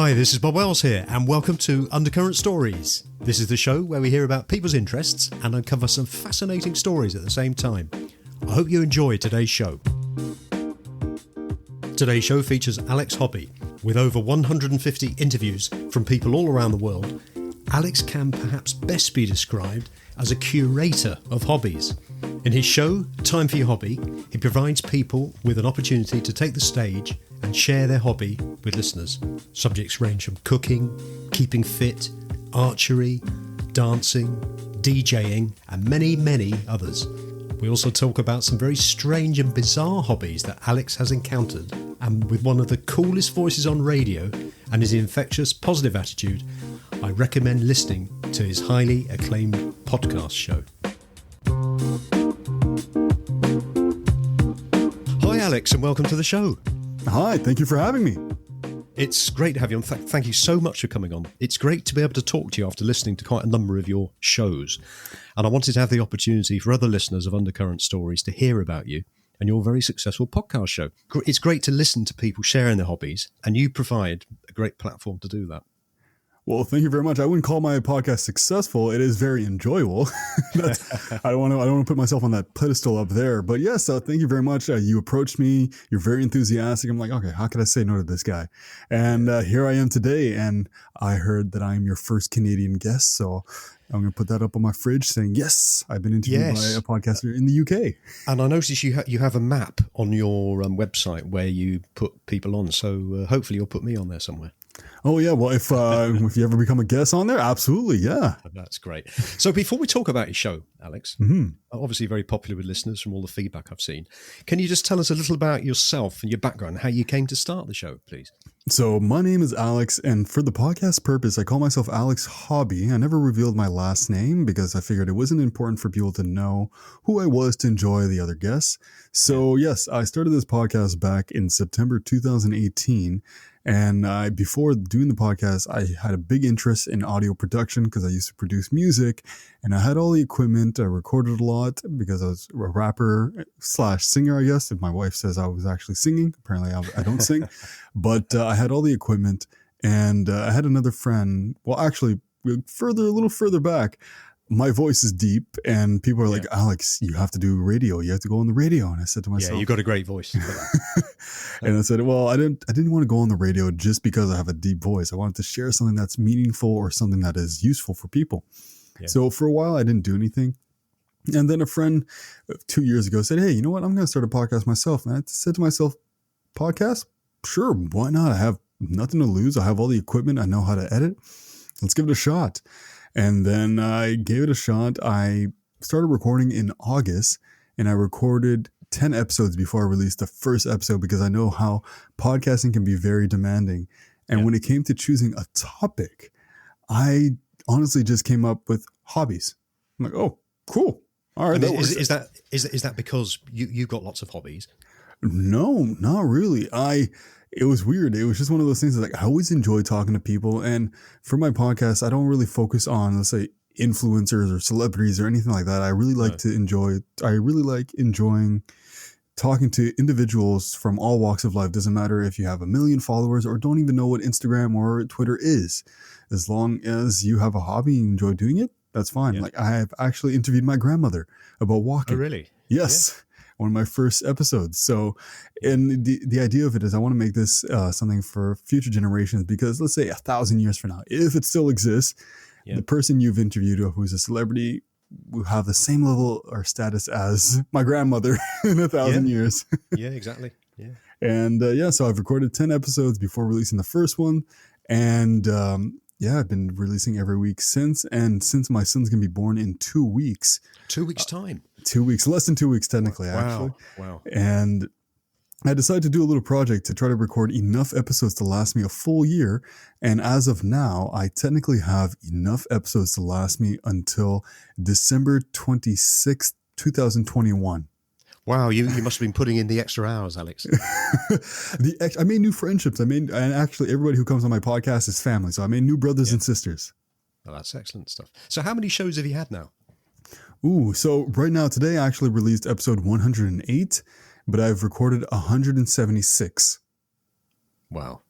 Hi, this is Bob Wells here, and welcome to Undercurrent Stories. This is the show where we hear about people's interests and uncover some fascinating stories at the same time. I hope you enjoy today's show. Today's show features Alex Hobby. With over 150 interviews from people all around the world, Alex can perhaps best be described as a curator of hobbies. In his show, Time for Your Hobby, he provides people with an opportunity to take the stage and share their hobby with listeners. Subjects range from cooking, keeping fit, archery, dancing, DJing, and many, many others. We also talk about some very strange and bizarre hobbies that Alex has encountered, and with one of the coolest voices on radio and his infectious positive attitude, I recommend listening to his highly acclaimed podcast show. Hi Alex, and welcome to the show. Hi, thank you for having me. It's great to have you on. Thank you so much for coming on. It's great to be able to talk to you after listening to quite a number of your shows. And I wanted to have the opportunity for other listeners of Undercurrent Stories to hear about you and your very successful podcast show. It's great to listen to people sharing their hobbies, and you provide a great platform to do that. Well, thank you very much. I wouldn't call my podcast successful. It is very enjoyable. I don't want to put myself on that pedestal up there. But yes, thank you very much. You approached me. You're very enthusiastic. I'm like, okay, how could I say no to this guy? And here I am today. And I heard that I'm your first Canadian guest. So I'm going to put that up on my fridge saying, yes, I've been interviewed by a podcaster in the UK. And I noticed you have a map on your website where you put people on. So hopefully you'll put me on there somewhere. Oh, yeah. Well, if you ever become a guest on there, absolutely. Yeah. That's great. So before we talk about your show, Alex, obviously very popular with listeners from all the feedback I've seen. Can you just tell us a little about yourself and your background, how you came to start the show, please? So my name is Alex, and for the podcast purpose, I call myself Alex Hobby. I never revealed my last name because I figured it wasn't important for people to know who I was to enjoy the other guests. So yes, I started this podcast back in September 2018. And before doing the podcast, I had a big interest in audio production because I used to produce music, and I had all the equipment. I recorded a lot because I was a rapper / singer, I guess. If my wife says I was actually singing, apparently I don't sing, but I had all the equipment, and I had another friend. Well, actually, a little further back, my voice is deep, and people are like, Alex, you have to do radio. You have to go on the radio. And I said to myself, yeah, you got a great voice. And I said, well, I didn't want to go on the radio just because I have a deep voice. I wanted to share something that's meaningful or something that is useful for people. Yeah. So for a while, I didn't do anything. And then a friend 2 years ago said, hey, you know what? I'm going to start a podcast myself. And I said to myself, podcast? Sure. Why not? I have nothing to lose. I have all the equipment. I know how to edit. Let's give it a shot. And then I gave it a shot. I started recording in August, and I recorded 10 episodes before I released the first episode because I know how podcasting can be very demanding. And when it came to choosing a topic, I honestly just came up with hobbies. I'm like, oh, cool. All right. Is that because you got lots of hobbies? No, not really. It was weird. It was just one of those things that, like, I always enjoy talking to people. And for my podcast, I don't really focus on, let's say, influencers or celebrities or anything like that. I really like enjoying talking to individuals from all walks of life. Doesn't matter if you have 1 million followers or don't even know what Instagram or Twitter is. As long as you have a hobby and enjoy doing it, that's fine. Yeah. Like, I have actually interviewed my grandmother about walking. Oh, really? Yes. Yeah. One of my first episodes. So, and the idea of it is I want to make this something for future generations, because let's say 1,000 years from now, if it still exists, the person you've interviewed who's a celebrity will have the same level or status as my grandmother in 1,000 years. Yeah, exactly. Yeah. And so I've recorded 10 episodes before releasing the first one. And I've been releasing every week since. And since my son's going to be born in 2 weeks. 2 weeks' time. 2 weeks, less than 2 weeks technically, actually. Wow. And I decided to do a little project to try to record enough episodes to last me a full year. And as of now, I technically have enough episodes to last me until December 26th, 2021. Wow, you must have been putting in the extra hours, Alex. I made new friendships. And actually everybody who comes on my podcast is family. So I made new brothers and sisters. Well, that's excellent stuff. So how many shows have you had now? So right now, today I actually released episode 108, but I've recorded 176. Wow.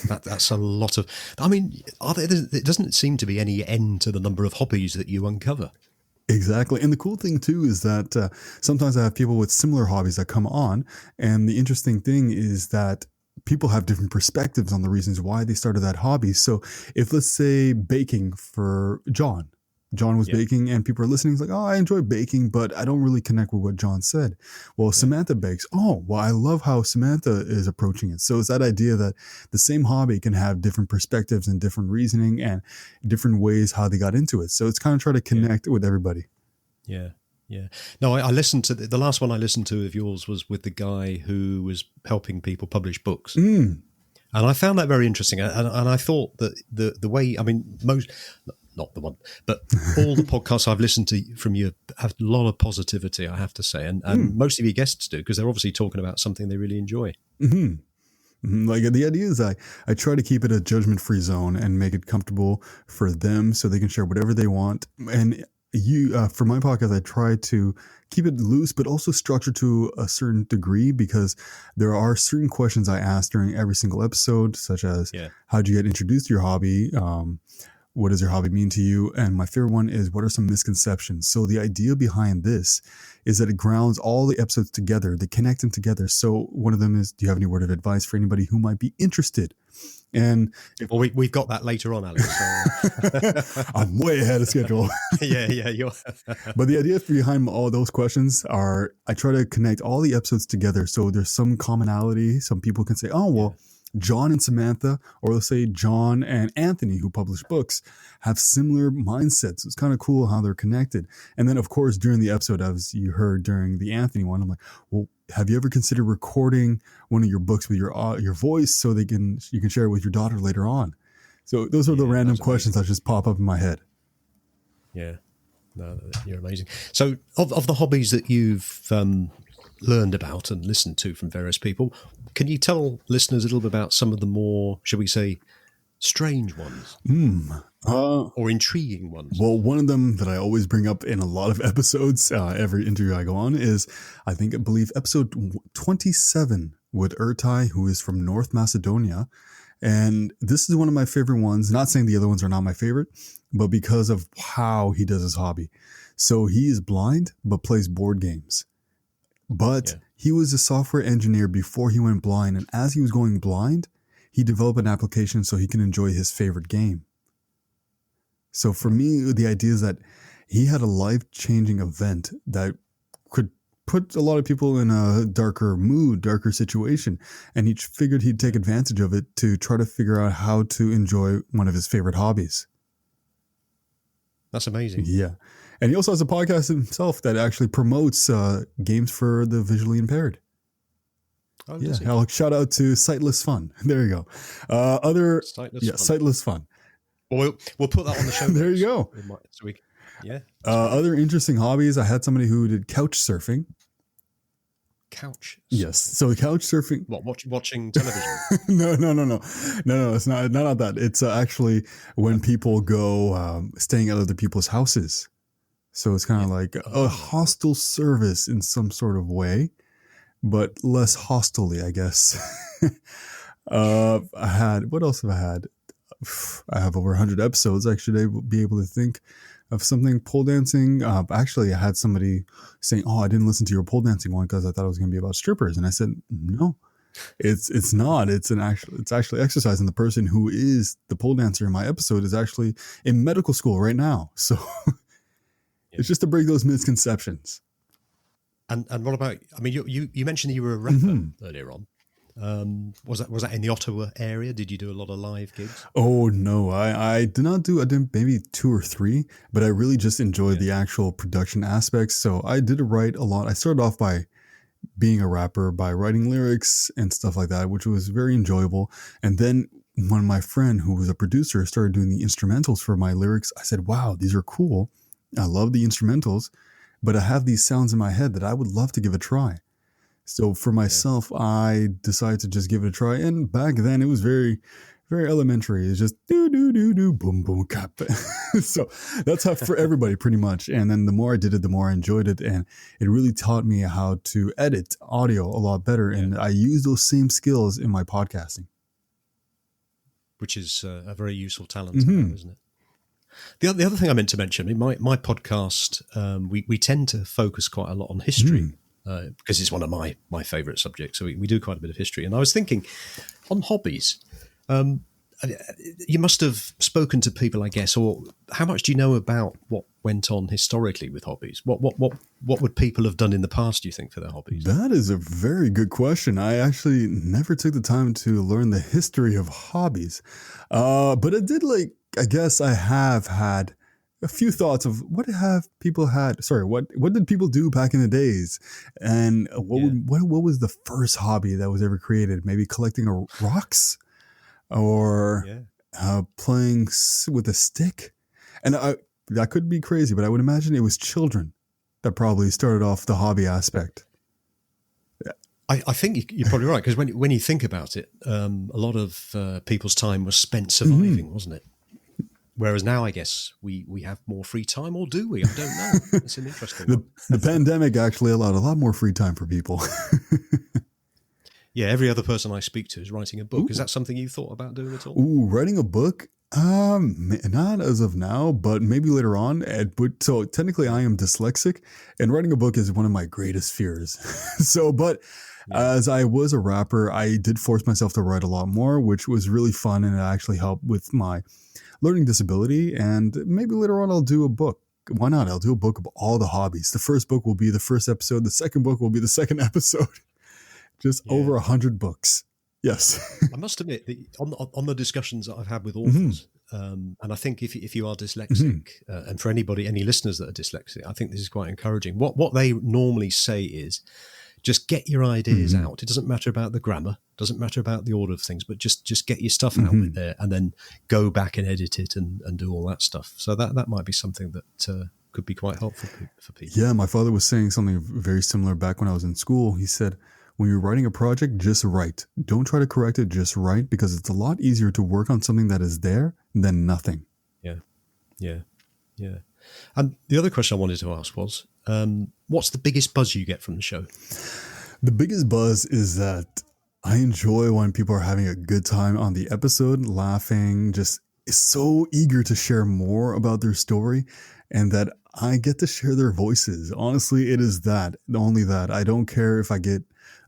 That's a lot of. I mean, it doesn't seem to be any end to the number of hobbies that you uncover. Exactly. And the cool thing too is that sometimes I have people with similar hobbies that come on. And the interesting thing is that people have different perspectives on the reasons why they started that hobby. So if, let's say, baking for John was baking and people are listening. He's like, oh, I enjoy baking, but I don't really connect with what John said. Well, Samantha bakes. Oh, well, I love how Samantha is approaching it. So it's that idea that the same hobby can have different perspectives and different reasoning and different ways how they got into it. So it's kind of trying to connect with everybody. Yeah. Yeah. No, I listened to the last one I listened to of yours was with the guy who was helping people publish books. And I found that very interesting. And I thought that the way, I mean, not the one, but all the podcasts I've listened to from you have a lot of positivity, I have to say. And most of your guests do, because they're obviously talking about something they really enjoy. Like the idea is I try to keep it a judgment-free zone and make it comfortable for them so they can share whatever they want. And for my podcast, I try to keep it loose, but also structured to a certain degree, because there are certain questions I ask during every single episode, such as how'd you get introduced to your hobby? What does your hobby mean to you? And my favorite one is, what are some misconceptions? So the idea behind this is that it grounds all the episodes together. They connect them together. So one of them is, do you have any word of advice for anybody who might be interested? And we've got that later on, Alex. So. I'm way ahead of schedule. Yeah. But the idea behind all those questions are, I try to connect all the episodes together. So there's some commonality. Some people can say, oh, well, John and Samantha, or let's say John and Anthony, who publish books, have similar mindsets. It's kind of cool how they're connected. And then, of course, during the episode, as you heard during the Anthony one, I'm like, well, have you ever considered recording one of your books with your voice so you can share it with your daughter later on? So those are the random questions that just pop up in my head. Yeah, no, you're amazing. So of the hobbies that you've learned about and listened to from various people, can you tell listeners a little bit about some of the more, shall we say, strange ones or intriguing ones? Well, one of them that I always bring up in a lot of episodes, every interview I go on, is I believe episode 27 with Urtai, who is from North Macedonia. And this is one of my favorite ones. Not saying the other ones are not my favorite, but because of how he does his hobby. So he is blind, but plays board games. But he was a software engineer before he went blind. And as he was going blind, he developed an application so he can enjoy his favorite game. So for me, the idea is that he had a life-changing event that could put a lot of people in a darker mood, darker situation. And he figured he'd take advantage of it to try to figure out how to enjoy one of his favorite hobbies. That's amazing. Yeah. And he also has a podcast himself that actually promotes games for the visually impaired. Oh, yeah. I'll shout out to Sightless Fun. There you go. Sightless Fun. Well, we'll put that on the show. There you go. Other interesting hobbies. I had somebody who did couch surfing. Couch? Yes. So couch surfing. What, watching television? No. It's not that. It's actually when people go staying at other people's houses. So it's kind of like a hostel service in some sort of way, but less hostilely, I guess. What else have I had? I have over 100 episodes. I should be able to think of something. Pole dancing. Actually, I had somebody saying, "Oh, I didn't listen to your pole dancing one because I thought it was going to be about strippers." And I said, "No, it's not. It's actually exercise." And the person who is the pole dancer in my episode is actually in medical school right now. So it's just to break those misconceptions. And what about? I mean, you mentioned that you were a rapper earlier on. Was that in the Ottawa area? Did you do a lot of live gigs? Oh no, I did not do. I did maybe 2 or 3, but I really just enjoyed the actual production aspects. So I did write a lot. I started off by being a rapper, by writing lyrics and stuff like that, which was very enjoyable. And then when my friend, who was a producer, started doing the instrumentals for my lyrics, I said, "Wow, these are cool. I love the instrumentals, but I have these sounds in my head that I would love to give a try." So for myself, I decided to just give it a try. And back then it was very, very elementary. It's just do, do, do, do, boom, boom, cap. So that's how for everybody pretty much. And then the more I did it, the more I enjoyed it. And it really taught me how to edit audio a lot better. And I use those same skills in my podcasting. which is a very useful talent to have, isn't it? The other thing I meant to mention, in my podcast, we tend to focus quite a lot on history because it's one of my favourite subjects. So we do quite a bit of history. And I was thinking, on hobbies, you must have spoken to people, I guess, or how much do you know about what went on historically with hobbies? What would people have done in the past, do you think, for their hobbies? That is a very good question. I actually never took the time to learn the history of hobbies. But I did I guess I have had a few thoughts of what did people do back in the days? And what was the first hobby that was ever created? Maybe collecting rocks? Or playing with a stick. And that could be crazy, but I would imagine it was children that probably started off the hobby aspect. I think you're probably right, because when you think about it, a lot of people's time was spent surviving, wasn't it? Whereas now, I guess, we have more free time, or do we? I don't know. It's an interesting one. The pandemic actually allowed a lot more free time for people. Yeah, every other person I speak to is writing a book. Ooh. Is that something you thought about doing at all? Ooh, writing a book? Not as of now, but maybe later on. So technically I am dyslexic, and writing a book is one of my greatest fears. As I was a rapper, I did force myself to write a lot more, which was really fun, and it actually helped with my learning disability. And maybe later on I'll do a book. Why not? I'll do a book of all the hobbies. The first book will be the first episode. The second book will be the second episode. Just over 100 books. Yes. I must admit, on the discussions that I've had with authors, and I think if you are dyslexic, and for any listeners that are dyslexic, I think this is quite encouraging. What they normally say is, just get your ideas out. It doesn't matter about the grammar, doesn't matter about the order of things, but just get your stuff out there, and then go back and edit it and do all that stuff. So that might be something that could be quite helpful for people. Yeah, my father was saying something very similar back when I was in school. He said, when you're writing a project, just write. Don't try to correct it, just write, because it's a lot easier to work on something that is there than nothing. Yeah. And the other question I wanted to ask was, what's the biggest buzz you get from the show? The biggest buzz is that I enjoy when people are having a good time on the episode, laughing, just so eager to share more about their story, and that I get to share their voices. Honestly, it is only that. I don't care if I get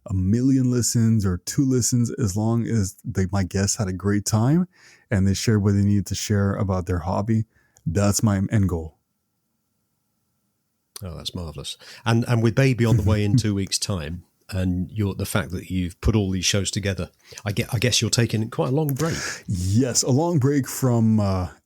1 million listens or 2 listens, as long as my guests had a great time and they shared what they needed to share about their hobby. That's my end goal. Oh, that's marvelous. And with Baby on the way in 2 weeks' time, and the fact that you've put all these shows together, I guess you're taking quite a long break. Yes, a long break from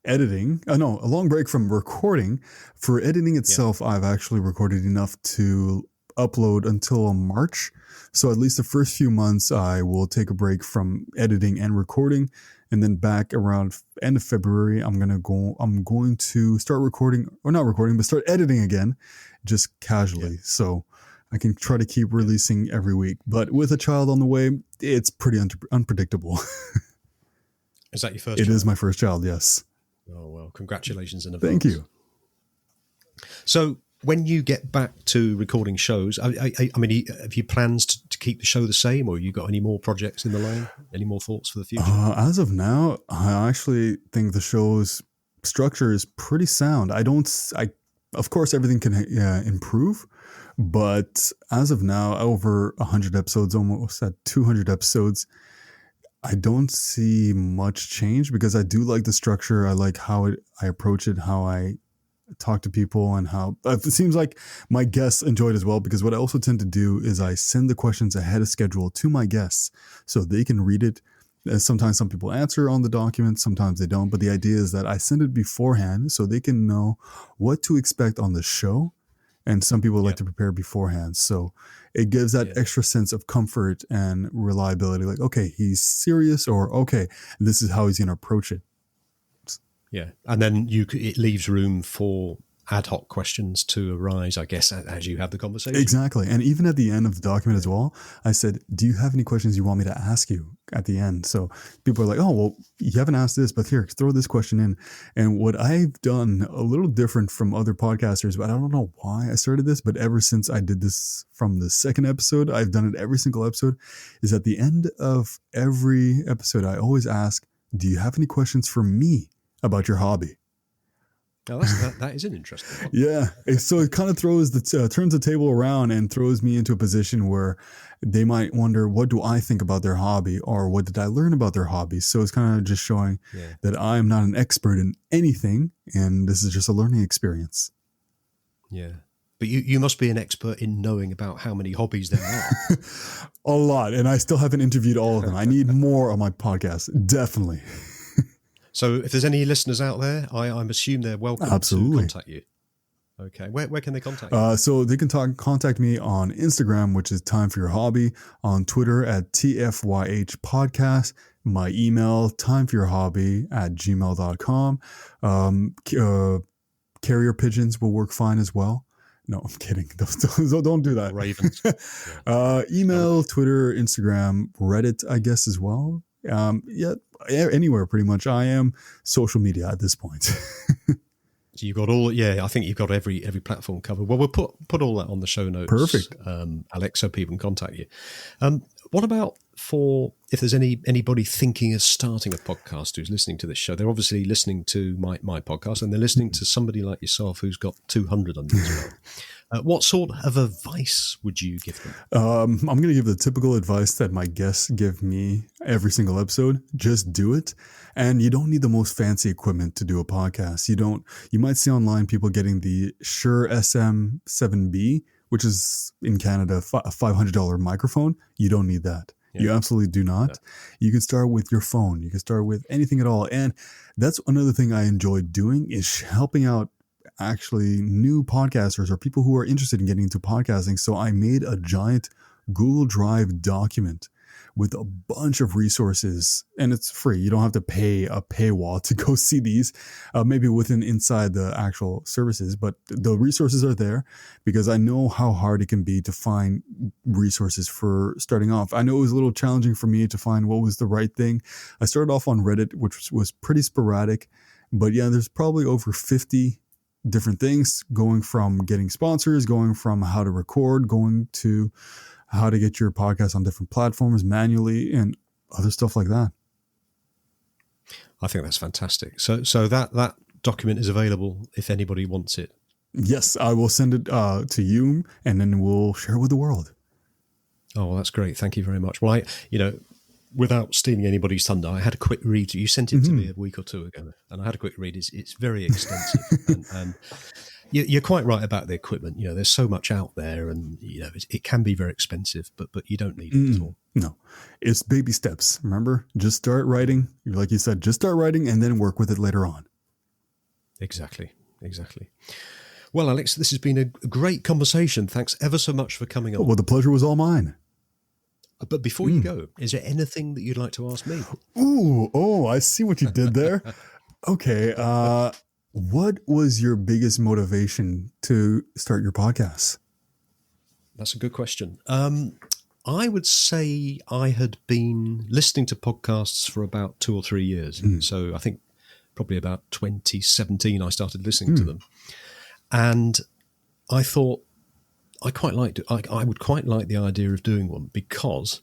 editing. A long break from recording. For editing itself, I've actually recorded enough to upload until March. So at least the first few months, I will take a break from editing and recording, and then back around end of February, I'm going to start start editing again, just casually. Yeah. So I can try to keep releasing every week. But with a child on the way, it's pretty unpredictable. Is that your first child? It is my first child, yes. Oh, well, congratulations in advance. Thank you. So when you get back to recording shows, I mean, have you plans to keep the show the same, or you got any more projects in the line? Any more thoughts for the future? As of now, I actually think the show's structure is pretty sound. Of course, everything can improve, but as of now, over 100 episodes, almost at 200 episodes, I don't see much change, because I do like the structure. I like how I approach it, how I talk to people, and how it seems like my guests enjoy it as well, because what I also tend to do is I send the questions ahead of schedule to my guests so they can read it. Sometimes some people answer on the document, sometimes they don't, but the idea is that I send it beforehand so they can know what to expect on the show, and some people like to prepare beforehand, so it gives that extra sense of comfort and reliability, like, okay, he's serious, or okay, this is how he's going to approach it. Yeah, and then it leaves room for ad hoc questions to arise, I guess, as you have the conversation. Exactly. And even at the end of the document as well, I said, do you have any questions you want me to ask you at the end? So people are like, oh, well, you haven't asked this, but here, throw this question in. And what I've done a little different from other podcasters, but I don't know why I started this, but ever since I did this from the second episode, I've done it every single episode, is at the end of every episode, I always ask, do you have any questions for me about your hobby? Now that is an interesting one. Yeah. So it kind of turns the table around and throws me into a position where they might wonder, what do I think about their hobby, or what did I learn about their hobby? So it's kind of just showing that I am not an expert in anything, and this is just a learning experience. Yeah. But you must be an expert in knowing about how many hobbies there are. A lot. And I still haven't interviewed all of them. I need more on my podcast. Definitely. So if there's any listeners out there, I'm assume they're welcome to contact you. Okay. Where can they contact you? So they can contact me on Instagram, which is Time for Your Hobby, on Twitter at TFYH Podcast, my email, timeforyourhobby@gmail.com. Carrier pigeons will work fine as well. No, I'm kidding. Don't do that. Ravens. Email, Twitter, Instagram, Reddit, I guess, as well. Anywhere pretty much. I am social media at this point. So you've got all, I think you've got every platform covered. Well, we'll put all that on the show notes. Perfect. Alex, so people can contact you. What about if there's anybody thinking of starting a podcast who's listening to this show? They're obviously listening to my podcast, and they're listening to somebody like yourself who's got 200 under his belt. What sort of advice would you give them? I'm going to give the typical advice that my guests give me every single episode. Just do it. And you don't need the most fancy equipment to do a podcast. You might see online people getting the Shure SM7B, which is in Canada, a $500 microphone. You don't need that. Yeah. You absolutely do not. Yeah. You can start with your phone. You can start with anything at all. And that's another thing I enjoy doing, is helping out actually new podcasters or people who are interested in getting into podcasting. So I made a giant Google Drive document with a bunch of resources, and it's free. You don't have to pay a paywall to go see these, maybe inside the actual services, but the resources are there because I know how hard it can be to find resources for starting off. I know it was a little challenging for me to find what was the right thing. I started off on Reddit, which was pretty sporadic, but there's probably over 50 different things, going from getting sponsors, going from how to record, going to how to get your podcast on different platforms manually, and other stuff like that. I think that's fantastic. So that document is available if anybody wants it. Yes, I will send it to you, and then we'll share it with the world. Oh, well, that's great. Thank you very much. Well, without stealing anybody's thunder, I had a quick read. You sent it to me a week or two ago, and I had a quick read. It's very extensive, and you're quite right about the equipment. There's so much out there, and it can be very expensive, but you don't need it at all. No, it's baby steps. Remember, just start writing. Like you said, just start writing, and then work with it later on. Exactly. Well, Alex, this has been a great conversation. Thanks ever so much for coming on. Well, the pleasure was all mine. But before you go, is there anything that you'd like to ask me? I see what you did there. Okay. What was your biggest motivation to start your podcast? That's a good question. I would say I had been listening to podcasts for about 2 or 3 years. So I think probably about 2017 I started listening to them. And I thought, I would quite like the idea of doing one, because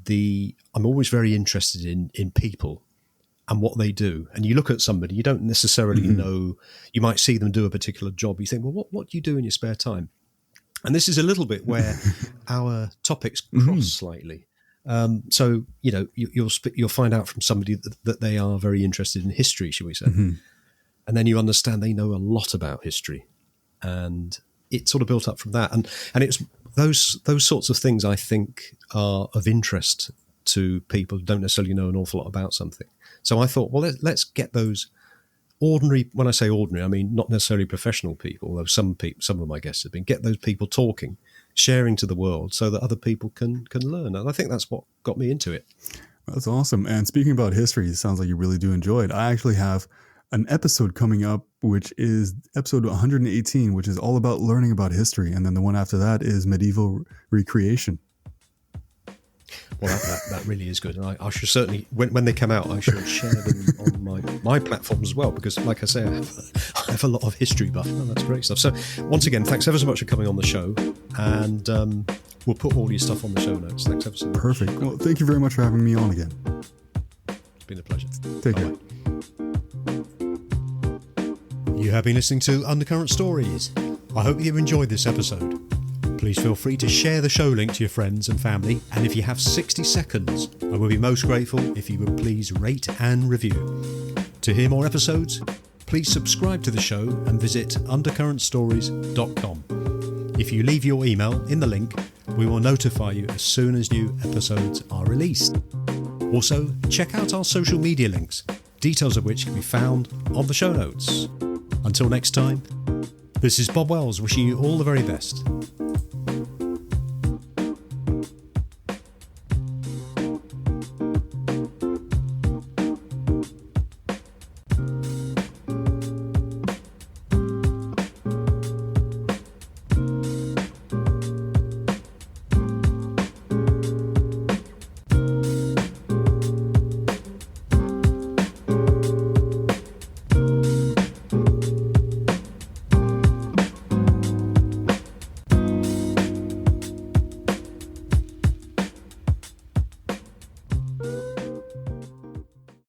I'm always very interested in people and what they do. And you look at somebody, you don't necessarily know, you might see them do a particular job. You think, well, what do you do in your spare time? And this is a little bit where our topics cross slightly. So, you'll find out from somebody that they are very interested in history, shall we say. And then you understand they know a lot about history. And it sort of built up from that. And it's those sorts of things I think are of interest to people who don't necessarily know an awful lot about something. So I thought, well, let's get those ordinary, when I say ordinary, I mean not necessarily professional people, although some of my guests have been, get those people talking, sharing to the world so that other people can learn. And I think that's what got me into it. That's awesome. And speaking about history, it sounds like you really do enjoy it. I actually have an episode coming up, which is episode 118, which is all about learning about history. And then the one after that is medieval recreation. Well, that really is good. And I should certainly, when they come out, I should share them on my platform as well, because like I say, I have a lot of history buff. Oh, that's great stuff. So once again, thanks ever so much for coming on the show. And we'll put all your stuff on the show notes. Thanks ever so much. Perfect. Well, thank you very much for having me on again. It's been a pleasure. Take care. You have been listening to Undercurrent Stories. I hope you've enjoyed this episode. Please feel free to share the show link to your friends and family, and if you have 60 seconds, I will be most grateful if you would please rate and review. To hear more episodes, please subscribe to the show and visit undercurrentstories.com. If you leave your email in the link, we will notify you as soon as new episodes are released. Also, check out our social media links, details of which can be found on the show notes. Until next time, this is Bob Wells wishing you all the very best.